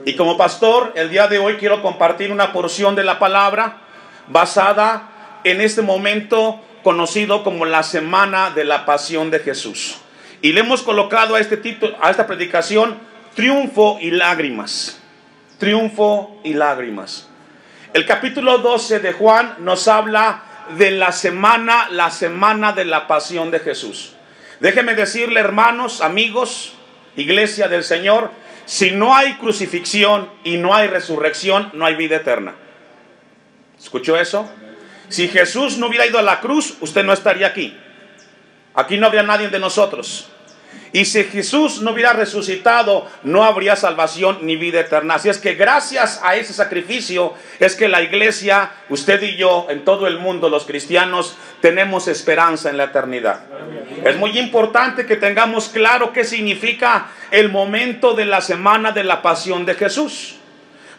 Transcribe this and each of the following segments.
Y como pastor, el día de hoy quiero compartir una porción de la palabra basada en este momento conocido como la Semana de la Pasión de Jesús. Y le hemos colocado a este título, a esta predicación, Triunfo y Lágrimas. Triunfo y Lágrimas. El capítulo 12 de Juan nos habla de la semana de la Pasión de Jesús. Déjenme decirle, hermanos, amigos, iglesia del Señor, si no hay crucifixión y no hay resurrección, no hay vida eterna. ¿Escuchó eso? Si Jesús no hubiera ido a la cruz, usted no estaría aquí. Aquí no habría nadie de nosotros. Y si Jesús no hubiera resucitado, no habría salvación ni vida eterna. Así es que gracias a ese sacrificio es que la iglesia, usted y yo, en todo el mundo, los cristianos, tenemos esperanza en la eternidad. Es muy importante que tengamos claro qué significa el momento de la semana de la pasión de Jesús.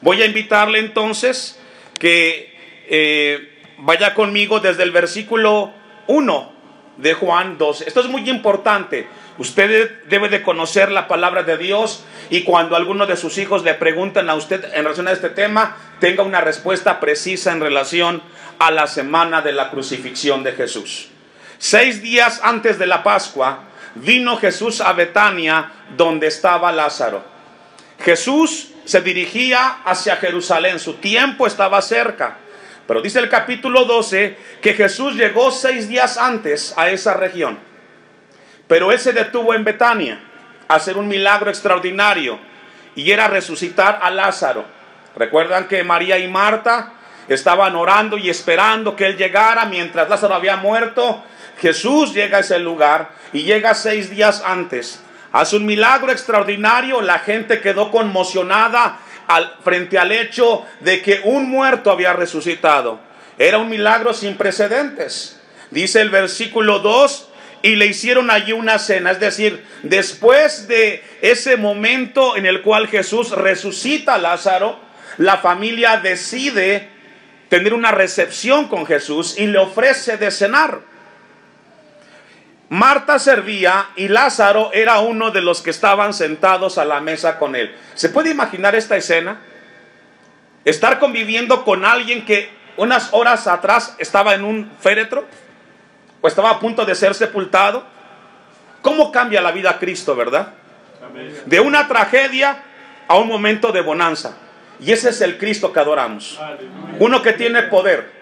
Voy a invitarle entonces que vaya conmigo desde el versículo 1 de Juan 12. Esto es muy importante. Usted debe de conocer la palabra de Dios, y cuando alguno de sus hijos le preguntan a usted en relación a este tema, tenga una respuesta precisa en relación a la semana de la crucifixión de Jesús. 6 días antes de la Pascua, vino Jesús a Betania, donde estaba Lázaro. Jesús se dirigía hacia Jerusalén, su tiempo estaba cerca. Pero dice el capítulo 12 que Jesús llegó 6 días antes a esa región. Pero él se detuvo en Betania a hacer un milagro extraordinario, y era resucitar a Lázaro. Recuerdan que María y Marta estaban orando y esperando que él llegara mientras Lázaro había muerto. Jesús llega a ese lugar y llega 6 días antes. Hace un milagro extraordinario. La gente quedó conmocionada frente al hecho de que un muerto había resucitado. Era un milagro sin precedentes. Dice el versículo 2: y le hicieron allí una cena. Es decir, después de ese momento en el cual Jesús resucita a Lázaro, la familia decide tener una recepción con Jesús y le ofrece de cenar. Marta servía y Lázaro era uno de los que estaban sentados a la mesa con él. ¿Se puede imaginar esta escena? Estar conviviendo con alguien que unas horas atrás estaba en un féretro o estaba a punto de ser sepultado. ¿Cómo cambia la vida a Cristo, verdad? Amén. De una tragedia a un momento de bonanza. Y ese es el Cristo que adoramos. Aleluya. Uno que tiene poder,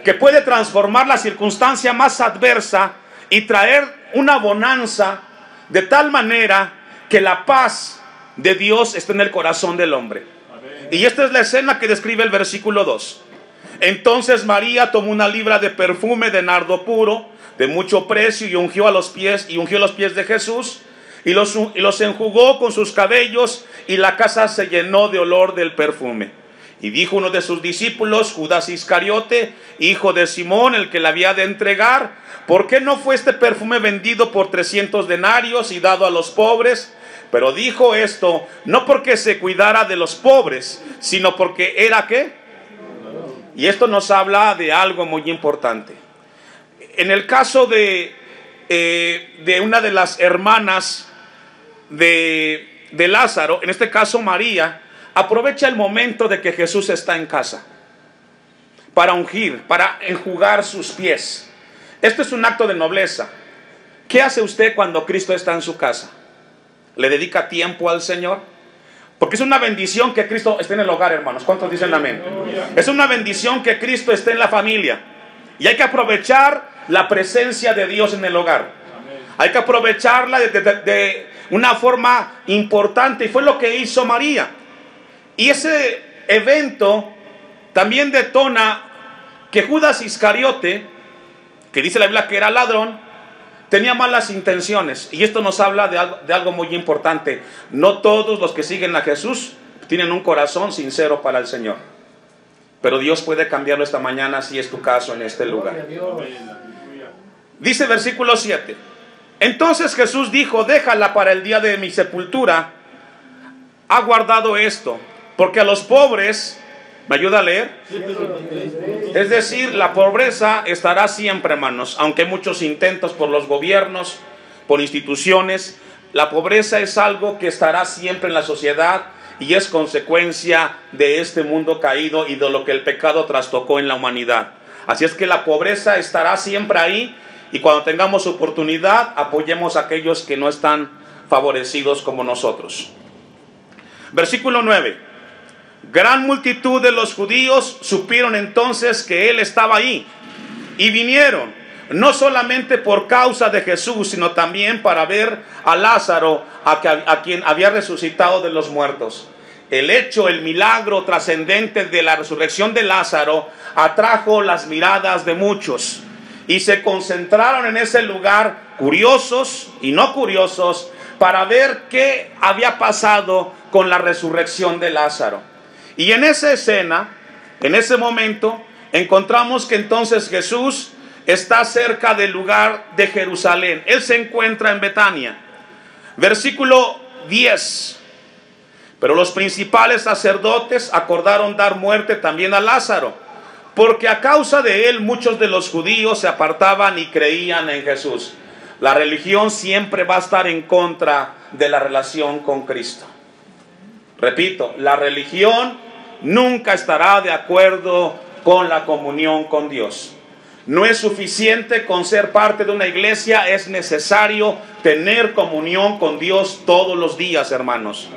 que puede transformar la circunstancia más adversa y traer una bonanza de tal manera que la paz de Dios esté en el corazón del hombre. Amén. Y esta es la escena que describe el versículo 2. Entonces María tomó una libra de perfume de nardo puro, de mucho precio, y ungió los pies de Jesús, y los enjugó con sus cabellos, y la casa se llenó de olor del perfume. Y dijo uno de sus discípulos, Judas Iscariote, hijo de Simón, el que la había de entregar: ¿por qué no fue este perfume vendido por 300 denarios y dado a los pobres? Pero dijo esto no porque se cuidara de los pobres, sino porque era ¿qué? Y esto nos habla de algo muy importante. En el caso de una de las hermanas de Lázaro, en este caso María, aprovecha el momento de que Jesús está en casa para ungir, para enjugar sus pies. Esto es un acto de nobleza. ¿Qué hace usted cuando Cristo está en su casa? ¿Le dedica tiempo al Señor? Porque es una bendición que Cristo esté en el hogar, hermanos. ¿Cuántos dicen amén? Es una bendición que Cristo esté en la familia. Y hay que aprovechar la presencia de Dios en el hogar. Hay que aprovecharla de una forma importante. Y fue lo que hizo María. Y ese evento también detona que Judas Iscariote, que dice la Biblia que era ladrón, tenía malas intenciones. Y esto nos habla de algo muy importante. No todos los que siguen a Jesús tienen un corazón sincero para el Señor. Pero Dios puede cambiarlo esta mañana si es tu caso en este lugar. Dice versículo 7. Entonces Jesús dijo: déjala para el día de mi sepultura. Ha guardado esto, porque a los pobres... ¿Me ayuda a leer? Es decir, la pobreza estará siempre, hermanos. Aunque hay muchos intentos por los gobiernos, por instituciones, la pobreza es algo que estará siempre en la sociedad y es consecuencia de este mundo caído y de lo que el pecado trastocó en la humanidad. Así es que la pobreza estará siempre ahí, y cuando tengamos oportunidad, apoyemos a aquellos que no están favorecidos como nosotros. Versículo 9. Gran multitud de los judíos supieron entonces que él estaba ahí, y vinieron, no solamente por causa de Jesús, sino también para ver a Lázaro, a quien había resucitado de los muertos. El hecho, el milagro trascendente de la resurrección de Lázaro atrajo las miradas de muchos, y se concentraron en ese lugar, curiosos y no curiosos, para ver qué había pasado con la resurrección de Lázaro. Y en esa escena, en ese momento, encontramos que entonces Jesús está cerca del lugar de Jerusalén. Él se encuentra en Betania. Versículo 10. Pero los principales sacerdotes acordaron dar muerte también a Lázaro, porque a causa de él muchos de los judíos se apartaban y creían en Jesús. La religión siempre va a estar en contra de la relación con Cristo. Repito, la religión nunca estará de acuerdo con la comunión con Dios. No es suficiente con ser parte de una iglesia, es necesario tener comunión con Dios todos los días, hermanos.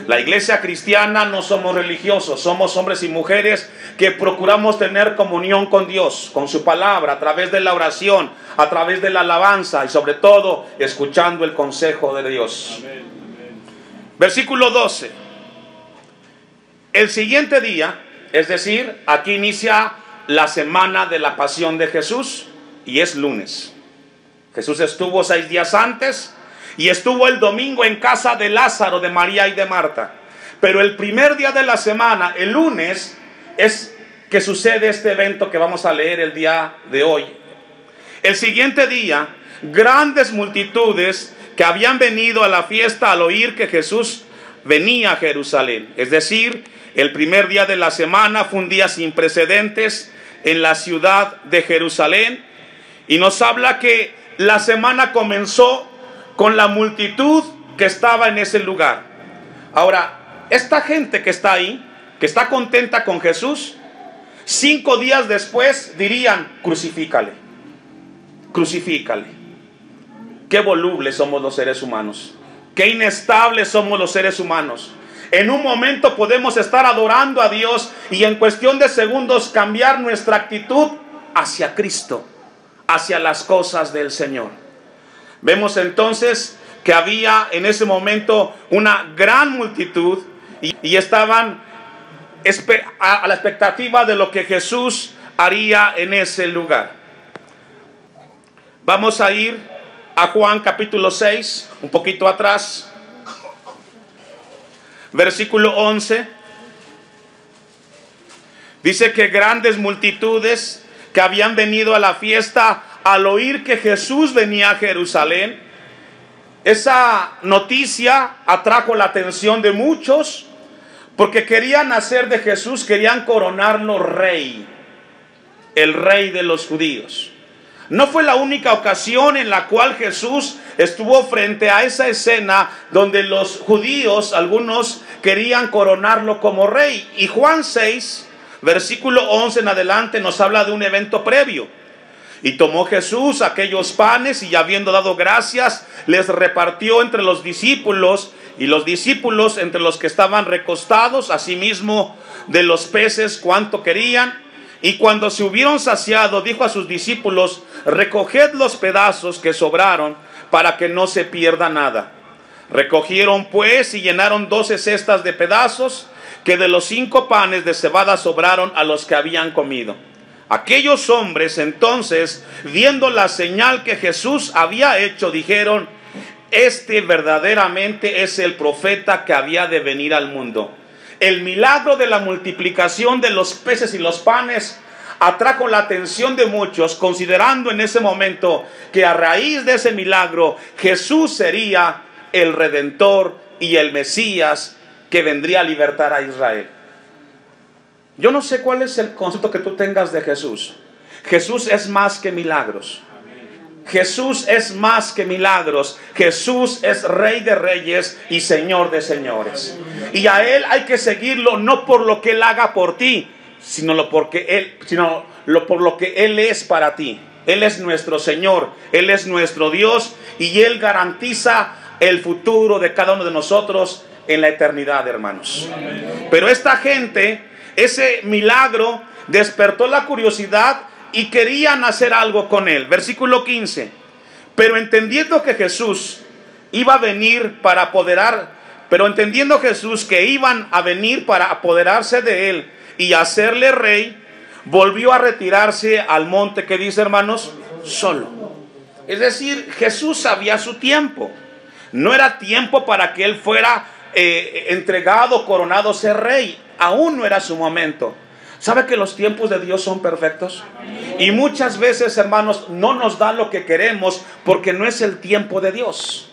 La iglesia cristiana no somos religiosos, somos hombres y mujeres que procuramos tener comunión con Dios, con su palabra, a través de la oración, a través de la alabanza y sobre todo escuchando el consejo de Dios. Versículo 12. El siguiente día, es decir, aquí inicia la semana de la pasión de Jesús, y es lunes. Jesús estuvo 6 días antes y estuvo el domingo en casa de Lázaro, de María y de Marta. Pero el primer día de la semana, el lunes, es que sucede este evento que vamos a leer el día de hoy. El siguiente día, grandes multitudes que habían venido a la fiesta al oír que Jesús venía a Jerusalén. Es decir, el primer día de la semana fue un día sin precedentes en la ciudad de Jerusalén, y nos habla que la semana comenzó con la multitud que estaba en ese lugar. Ahora, esta gente que está ahí, que está contenta con Jesús, 5 días después dirían: crucifícale, crucifícale. Qué volubles somos los seres humanos, qué inestables somos los seres humanos. En un momento podemos estar adorando a Dios y en cuestión de segundos cambiar nuestra actitud hacia Cristo, hacia las cosas del Señor. Vemos entonces que había en ese momento una gran multitud y estaban a la expectativa de lo que Jesús haría en ese lugar. Vamos a ir a Juan capítulo 6, un poquito atrás. Versículo 11, dice que grandes multitudes que habían venido a la fiesta al oír que Jesús venía a Jerusalén. Esa noticia atrajo la atención de muchos, porque querían hacer de Jesús, querían coronarlo rey, el rey de los judíos. No fue la única ocasión en la cual Jesús estuvo frente a esa escena donde los judíos, algunos, querían coronarlo como rey. Y Juan 6, versículo 11 en adelante, nos habla de un evento previo. Y tomó Jesús aquellos panes y, habiendo dado gracias, les repartió entre los discípulos, y los discípulos entre los que estaban recostados, asimismo de los peces cuanto querían. Y cuando se hubieron saciado, dijo a sus discípulos: recoged los pedazos que sobraron, para que no se pierda nada. Recogieron pues y llenaron 12 cestas de pedazos, que de los 5 panes de cebada sobraron a los que habían comido. Aquellos hombres entonces, viendo la señal que Jesús había hecho, dijeron: este verdaderamente es el profeta que había de venir al mundo. El milagro de la multiplicación de los peces y los panes atrajo la atención de muchos, considerando en ese momento que a raíz de ese milagro Jesús sería el Redentor y el Mesías que vendría a libertar a Israel. Yo no sé cuál es el concepto que tú tengas de Jesús. Jesús es más que milagros. Jesús es más que milagros. Jesús es Rey de reyes y Señor de señores. Y a Él hay que seguirlo no por lo que Él haga por ti, sino por lo que Él es para ti. Él es nuestro Señor, Él es nuestro Dios y Él garantiza el futuro de cada uno de nosotros en la eternidad, hermanos. Pero esta gente, ese milagro despertó la curiosidad y querían hacer algo con Él. Versículo 15. Pero entendiendo Jesús que iban a venir para apoderarse de Él y hacerle rey, volvió a retirarse al monte, ¿qué dice, hermanos? Solo. Es decir, Jesús sabía su tiempo. No era tiempo para que Él fuera entregado, coronado, ser rey. Aún no era su momento. ¿Sabe que los tiempos de Dios son perfectos? Y muchas veces, hermanos, no nos dan lo que queremos porque no es el tiempo de Dios.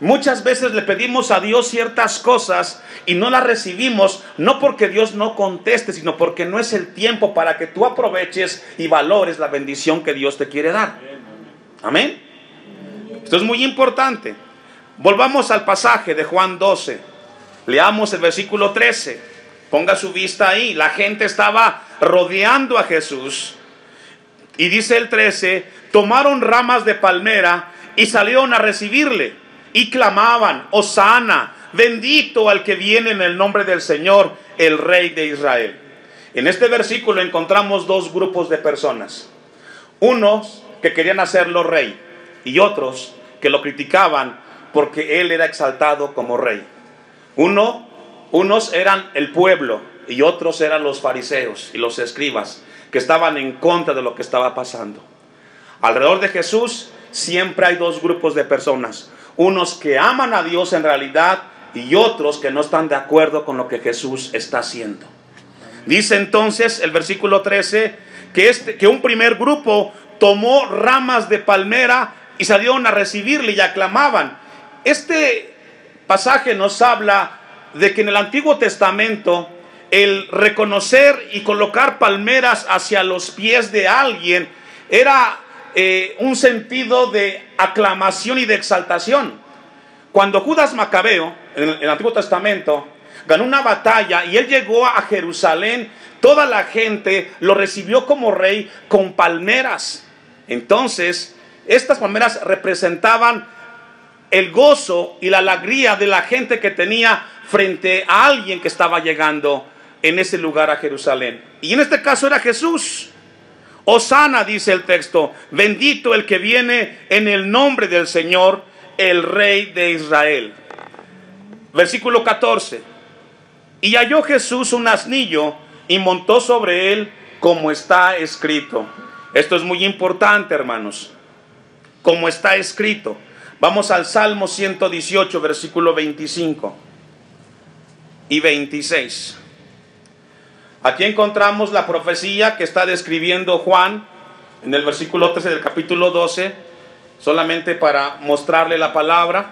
Muchas veces le pedimos a Dios ciertas cosas y no las recibimos, no porque Dios no conteste, sino porque no es el tiempo para que tú aproveches y valores la bendición que Dios te quiere dar. Amén. Esto es muy importante. Volvamos al pasaje de Juan 12. Leamos el versículo 13. Ponga su vista ahí. La gente estaba rodeando a Jesús. Y dice el 13, tomaron ramas de palmera y salieron a recibirle. Y clamaban, Hosana, bendito al que viene en el nombre del Señor, el Rey de Israel. En este versículo encontramos dos grupos de personas. Unos que querían hacerlo rey y otros que lo criticaban porque él era exaltado como rey. Unos eran el pueblo y otros eran los fariseos y los escribas que estaban en contra de lo que estaba pasando. Alrededor de Jesús siempre hay dos grupos de personas. Unos que aman a Dios en realidad y otros que no están de acuerdo con lo que Jesús está haciendo. Dice entonces el versículo 13 que un primer grupo tomó ramas de palmera y salieron a recibirle y aclamaban. Este pasaje nos habla de que en el Antiguo Testamento el reconocer y colocar palmeras hacia los pies de alguien era un sentido de aclamación y de exaltación. Cuando Judas Macabeo, en el Antiguo Testamento, ganó una batalla y él llegó a Jerusalén, toda la gente lo recibió como rey con palmeras. Entonces, estas palmeras representaban el gozo y la alegría de la gente que tenía frente a alguien que estaba llegando en ese lugar a Jerusalén. Y en este caso era Jesús. Hosana, dice el texto, bendito el que viene en el nombre del Señor, el Rey de Israel. Versículo 14. Y halló Jesús un asnillo y montó sobre él, como está escrito. Esto es muy importante, hermanos. Como está escrito. Vamos al Salmo 118, versículo 25 y 26. Aquí encontramos la profecía que está describiendo Juan en el versículo 13 del capítulo 12, solamente para mostrarle la palabra.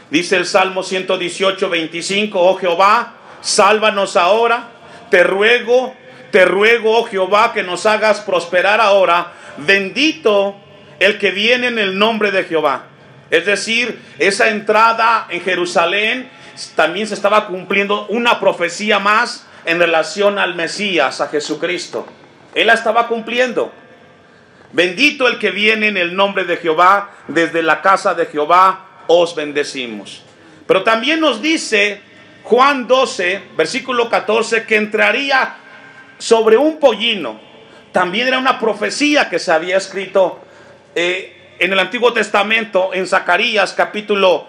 Dice el Salmo 118, 25, oh Jehová, sálvanos ahora, te ruego, oh Jehová, que nos hagas prosperar ahora, bendito el que viene en el nombre de Jehová. Es decir, esa entrada en Jerusalén también se estaba cumpliendo una profecía más en relación al Mesías, a Jesucristo. Él la estaba cumpliendo. Bendito el que viene en el nombre de Jehová, desde la casa de Jehová os bendecimos. Pero también nos dice Juan 12, versículo 14, que entraría sobre un pollino. También era una profecía que se había escrito en el Antiguo Testamento, en Zacarías capítulo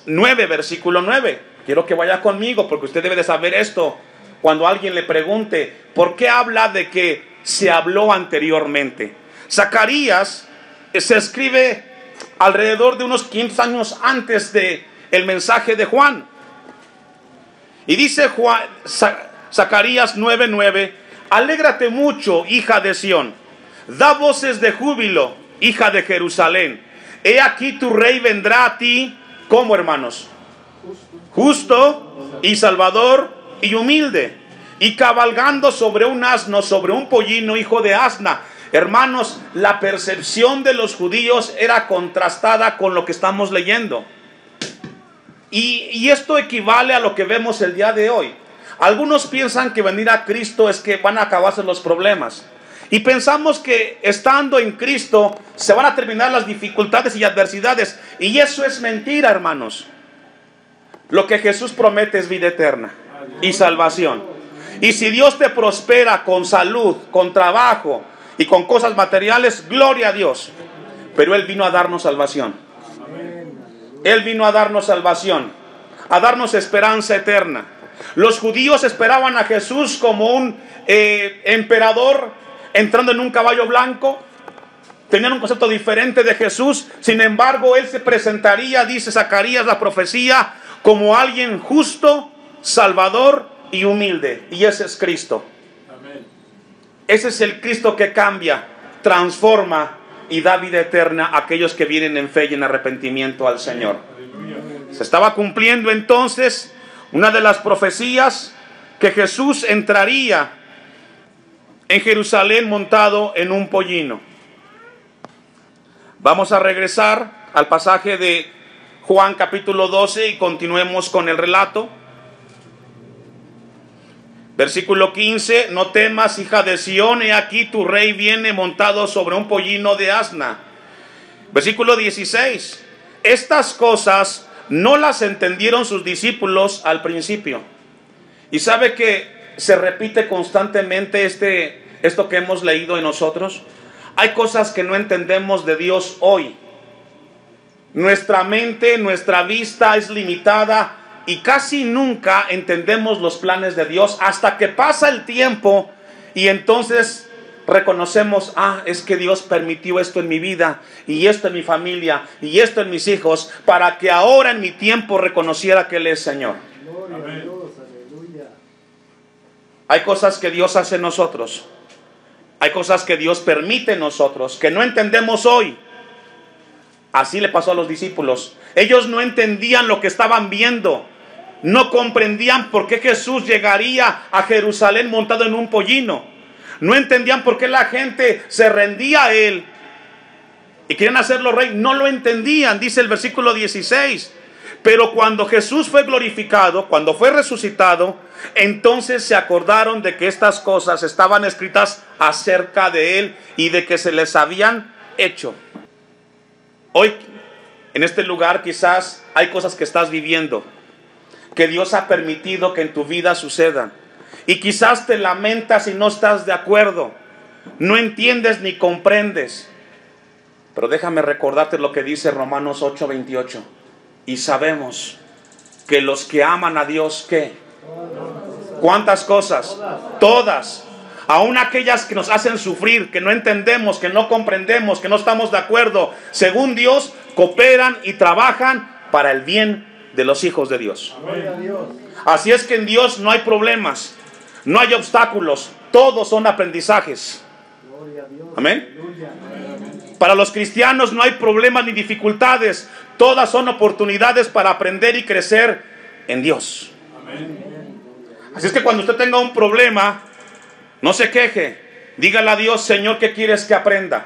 9, versículo 9. Quiero que vaya conmigo porque usted debe de saber esto. Cuando alguien le pregunte, ¿por qué habla de que se habló anteriormente? Zacarías se escribe alrededor de unos 500 años antes de el mensaje de Juan. Y dice Zacarías 9:9, alégrate mucho, hija de Sión, da voces de júbilo, hija de Jerusalén. He aquí tu rey vendrá a ti, ¿cómo, hermanos? Justo y salvador y humilde, y cabalgando sobre un asno, sobre un pollino, hijo de asna. Hermanos, la percepción de los judíos era contrastada con lo que estamos leyendo. Y esto equivale a lo que vemos el día de hoy. Algunos piensan que venir a Cristo es que van a acabarse los problemas. Y pensamos que estando en Cristo se van a terminar las dificultades y adversidades. Y eso es mentira, hermanos. Lo que Jesús promete es vida eterna y salvación. Y si Dios te prospera con salud, con trabajo y con cosas materiales, gloria a Dios. Pero Él vino a darnos salvación. Él vino a darnos salvación, a darnos esperanza eterna. Los judíos esperaban a Jesús como un emperador entrando en un caballo blanco. Tenían un concepto diferente de Jesús. Sin embargo, Él se presentaría, dice Zacarías, la profecía, como alguien justo, salvador y humilde. Y ese es Cristo. Amén. Ese es el Cristo que cambia, transforma y da vida eterna a aquellos que vienen en fe y en arrepentimiento al Señor. Se estaba cumpliendo entonces una de las profecías, que Jesús entraría en Jerusalén montado en un pollino. Vamos a regresar al pasaje de Juan capítulo 12 y continuemos con el relato. Versículo 15: no temas, hija de Sión, he aquí tu rey viene montado sobre un pollino de asna. Versículo 16: estas cosas no las entendieron sus discípulos al principio. Y sabe que se repite constantemente esto que hemos leído en nosotros. Hay cosas que no entendemos de Dios hoy. Nuestra mente, nuestra vista es limitada y casi nunca entendemos los planes de Dios hasta que pasa el tiempo y entonces reconocemos, es que Dios permitió esto en mi vida y esto en mi familia y esto en mis hijos para que ahora en mi tiempo reconociera que Él es Señor. Amén. Hay cosas que Dios hace en nosotros, hay cosas que Dios permite en nosotros que no entendemos hoy. Así le pasó a los discípulos. Ellos no entendían lo que estaban viendo. No comprendían por qué Jesús llegaría a Jerusalén montado en un pollino. No entendían por qué la gente se rendía a Él y querían hacerlo rey. No lo entendían, dice el versículo 16. Pero cuando Jesús fue glorificado, cuando fue resucitado, entonces se acordaron de que estas cosas estaban escritas acerca de Él y de que se les habían hecho. Hoy, en este lugar, quizás hay cosas que estás viviendo, que Dios ha permitido que en tu vida sucedan. Y quizás te lamentas y no estás de acuerdo, no entiendes ni comprendes. Pero déjame recordarte lo que dice Romanos 8:28. Y sabemos que los que aman a Dios, ¿qué? ¿Cuántas cosas? Todas. Aún aquellas que nos hacen sufrir, que no entendemos, que no comprendemos, que no estamos de acuerdo, según Dios, cooperan y trabajan para el bien de los hijos de Dios. Así es que en Dios no hay problemas, no hay obstáculos, todos son aprendizajes. Amén. Para los cristianos no hay problemas ni dificultades, todas son oportunidades para aprender y crecer en Dios. Así es que cuando usted tenga un problema, no se queje, dígale a Dios, Señor, ¿qué quieres que aprenda?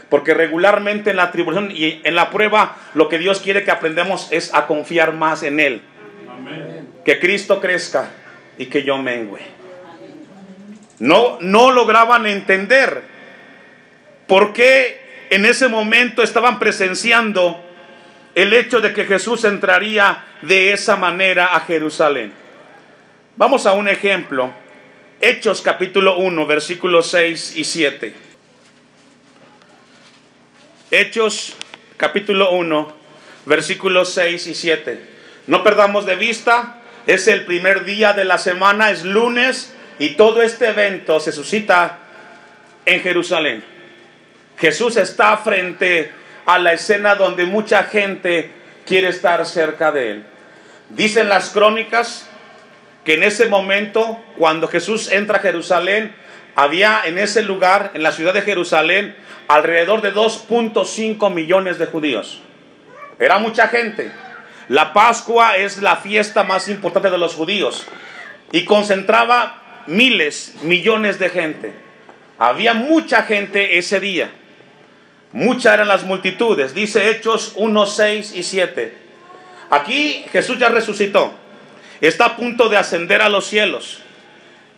Porque regularmente en la tribulación y en la prueba, lo que Dios quiere que aprendamos es a confiar más en Él. Amén. Que Cristo crezca y que yo mengüe. No lograban entender por qué en ese momento estaban presenciando el hecho de que Jesús entraría de esa manera a Jerusalén. Vamos a un ejemplo. Hechos capítulo 1, versículos 6 y 7. Hechos capítulo 1, versículos 6 y 7. No perdamos de vista, es el primer día de la semana, es lunes, y todo este evento se suscita en Jerusalén. Jesús está frente a la escena donde mucha gente quiere estar cerca de Él. Dicen las crónicas que en ese momento, cuando Jesús entra a Jerusalén, había en ese lugar, en la ciudad de Jerusalén, alrededor de 2.5 millones de judíos. Era mucha gente. La Pascua es la fiesta más importante de los judíos y concentraba miles, millones de gente. Había mucha gente ese día. Muchas eran las multitudes. Dice Hechos 1, 6 y 7. Aquí Jesús ya resucitó. Está a punto de ascender a los cielos.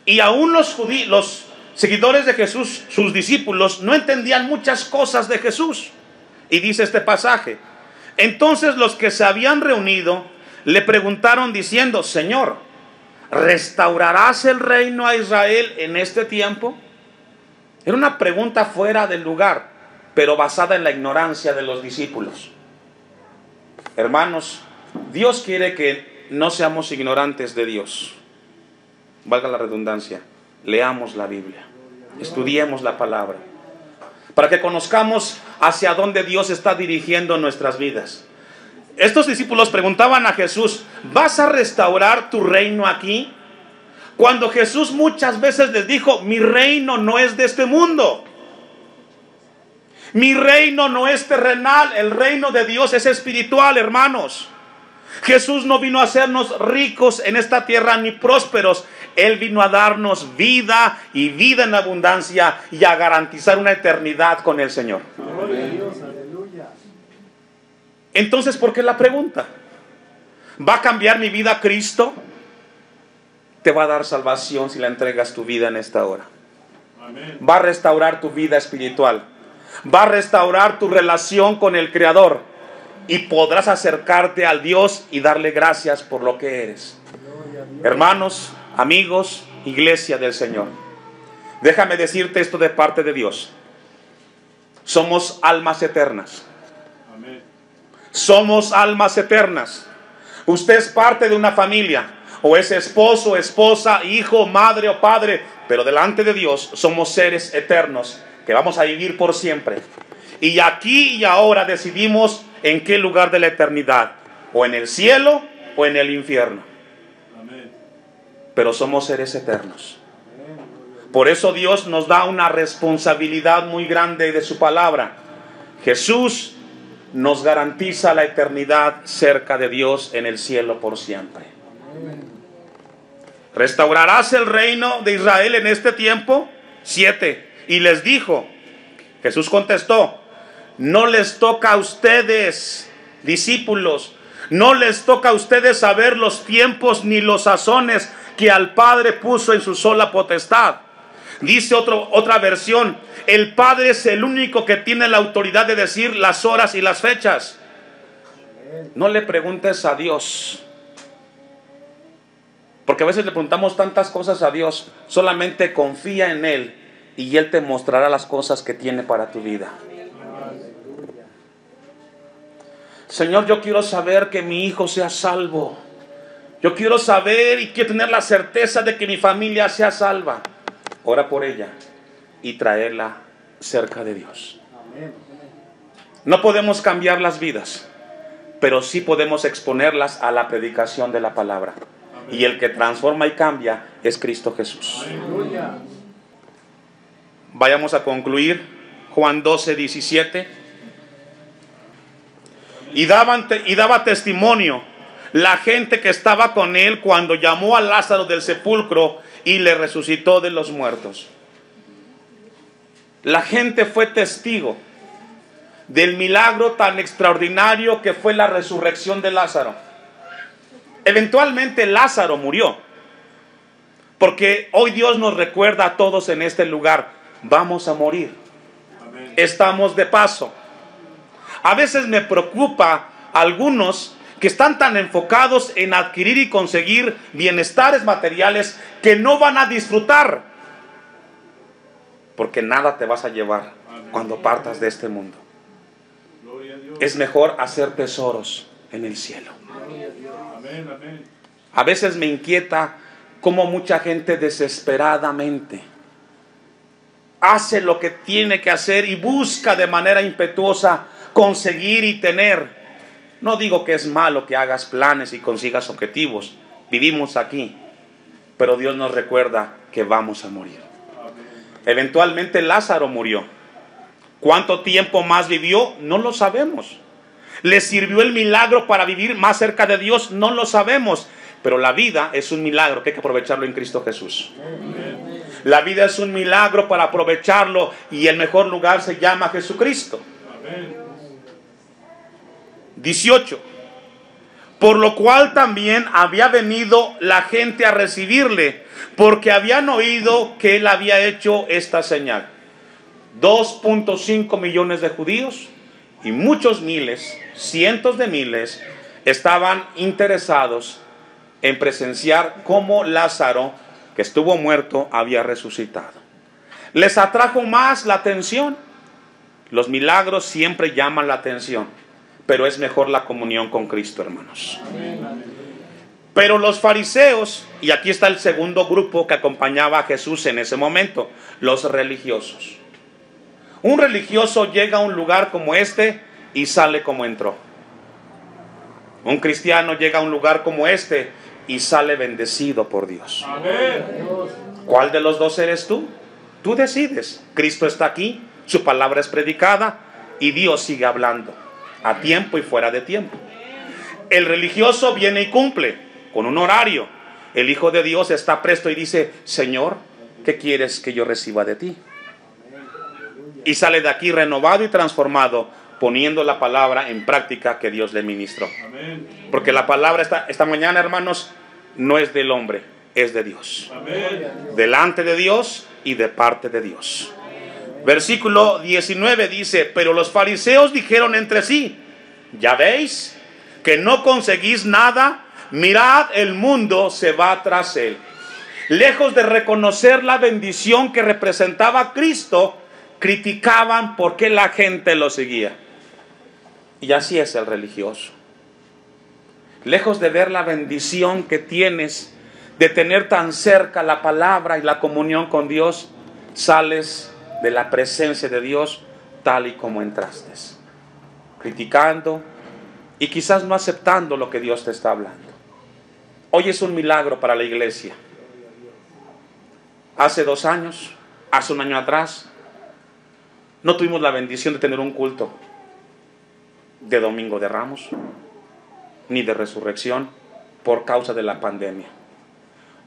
Y aún los seguidores de Jesús, sus discípulos, no entendían muchas cosas de Jesús. Y dice este pasaje: entonces los que se habían reunido le preguntaron diciendo: Señor, ¿restaurarás el reino a Israel en este tiempo? Era una pregunta fuera del lugar, pero basada en la ignorancia de los discípulos. Hermanos, Dios quiere que no seamos ignorantes de Dios. Valga la redundancia. Leamos la Biblia, estudiemos la palabra, para que conozcamos hacia dónde Dios está dirigiendo nuestras vidas. Estos discípulos preguntaban a Jesús: ¿vas a restaurar tu reino aquí? Cuando Jesús muchas veces les dijo: mi reino no es de este mundo. Mi reino no es terrenal, el reino de Dios es espiritual, hermanos. Jesús no vino a hacernos ricos en esta tierra ni prósperos. Él vino a darnos vida y vida en abundancia y a garantizar una eternidad con el Señor. Entonces, ¿por qué la pregunta? ¿Va a cambiar mi vida Cristo? Te va a dar salvación si le entregas tu vida en esta hora. Va a restaurar tu vida espiritual. Va a restaurar tu relación con el Creador. Y podrás acercarte al Dios y darle gracias por lo que eres. Hermanos, amigos, iglesia del Señor, déjame decirte esto de parte de Dios. Somos almas eternas. Somos almas eternas. Usted es parte de una familia, o es esposo, esposa, hijo, madre o padre, pero delante de Dios somos seres eternos que vamos a vivir por siempre. Y aquí y ahora decidimos en qué lugar de la eternidad, o en el cielo o en el infierno. Pero somos seres eternos. Por eso Dios nos da una responsabilidad muy grande de su palabra. Jesús nos garantiza la eternidad cerca de Dios en el cielo por siempre. ¿Restaurarás el reino de Israel en este tiempo? 7. Y les dijo, Jesús contestó: no les toca a ustedes, discípulos, no les toca a ustedes saber los tiempos ni los sazones que al Padre puso en su sola potestad. Dice otra versión: el Padre es el único que tiene la autoridad de decir las horas y las fechas. No le preguntes a Dios, porque a veces le preguntamos tantas cosas a Dios. Solamente confía en Él y Él te mostrará las cosas que tiene para tu vida. Señor, yo quiero saber que mi hijo sea salvo. Yo quiero saber y quiero tener la certeza de que mi familia sea salva. Ora por ella y traerla cerca de Dios. No podemos cambiar las vidas, pero sí podemos exponerlas a la predicación de la palabra. Y el que transforma y cambia es Cristo Jesús. Vayamos a concluir. Juan 12, 17. Y daba testimonio la gente que estaba con él cuando llamó a Lázaro del sepulcro y le resucitó de los muertos. La gente fue testigo del milagro tan extraordinario que fue la resurrección de Lázaro. Eventualmente Lázaro murió, porque hoy Dios nos recuerda a todos en este lugar: vamos a morir. Amén. Estamos de paso. A veces me preocupa algunos que están tan enfocados en adquirir y conseguir bienestares materiales que no van a disfrutar, porque nada te vas a llevar cuando partas de este mundo. Es mejor hacer tesoros en el cielo. A veces me inquieta cómo mucha gente desesperadamente hace lo que tiene que hacer y busca de manera impetuosa conseguir y tener. No digo que es malo que hagas planes y consigas objetivos. Vivimos aquí, pero Dios nos recuerda que vamos a morir. Eventualmente Lázaro murió. ¿Cuánto tiempo más vivió? No lo sabemos. ¿Le sirvió el milagro para vivir más cerca de Dios? No lo sabemos. Pero la vida es un milagro que hay que aprovecharlo en Cristo Jesús. La vida es un milagro para aprovecharlo y el mejor lugar se llama Jesucristo. 18. Por lo cual también había venido la gente a recibirle, porque habían oído que él había hecho esta señal. 2.5 millones de judíos y muchos miles, cientos de miles, estaban interesados en presenciar cómo Lázaro, que estuvo muerto, había resucitado. Les atrajo más la atención. Los milagros siempre llaman la atención, pero es mejor la comunión con Cristo, hermanos. Pero los fariseos, y aquí está el segundo grupo que acompañaba a Jesús en ese momento, los religiosos. Un religioso llega a un lugar como este y sale como entró. Un cristiano llega a un lugar como este y sale bendecido por Dios. ¿Cuál de los dos eres tú? Tú decides. Cristo está aquí, su palabra es predicada y Dios sigue hablando, a tiempo y fuera de tiempo. El religioso viene y cumple con un horario. El Hijo de Dios está presto y dice: Señor, ¿qué quieres que yo reciba de ti? Y sale de aquí renovado y transformado, poniendo la palabra en práctica que Dios le ministró. Porque la palabra esta mañana, hermanos, no es del hombre, es de Dios. Delante de Dios y de parte de Dios. Versículo 19 dice: pero los fariseos dijeron entre sí: ¿ya veis que no conseguís nada? Mirad, el mundo se va tras él. Lejos de reconocer la bendición que representaba Cristo, criticaban por qué la gente lo seguía. Y así es el religioso. Lejos de ver la bendición que tienes de tener tan cerca la palabra y la comunión con Dios, sales de la presencia de Dios tal y como entraste, criticando y quizás no aceptando lo que Dios te está hablando. Hoy es un milagro para la iglesia. Hace 2 años, hace 1 año atrás, no tuvimos la bendición de tener un culto de Domingo de Ramos, ni de resurrección, por causa de la pandemia.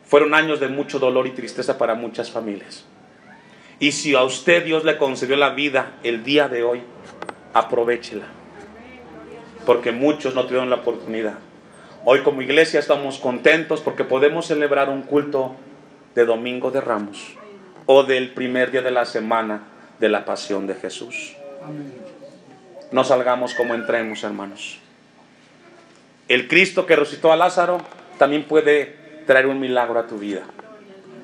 Fueron años de mucho dolor y tristeza para muchas familias. Y si a usted Dios le concedió la vida el día de hoy, aprovéchela, porque muchos no tuvieron la oportunidad. Hoy como iglesia estamos contentos porque podemos celebrar un culto de Domingo de Ramos o del primer día de la semana de la pasión de Jesús. No salgamos como entremos, hermanos. El Cristo que resucitó a Lázaro también puede traer un milagro a tu vida.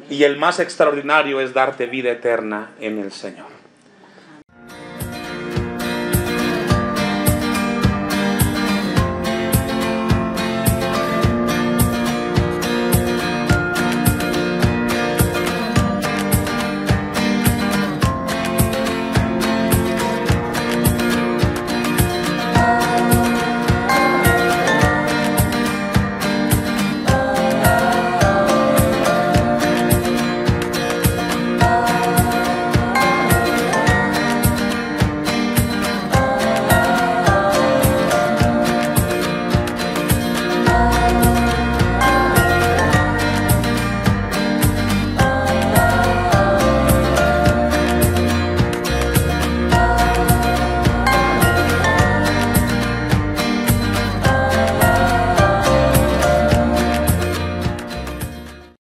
Y el más extraordinario es darte vida eterna en el Señor.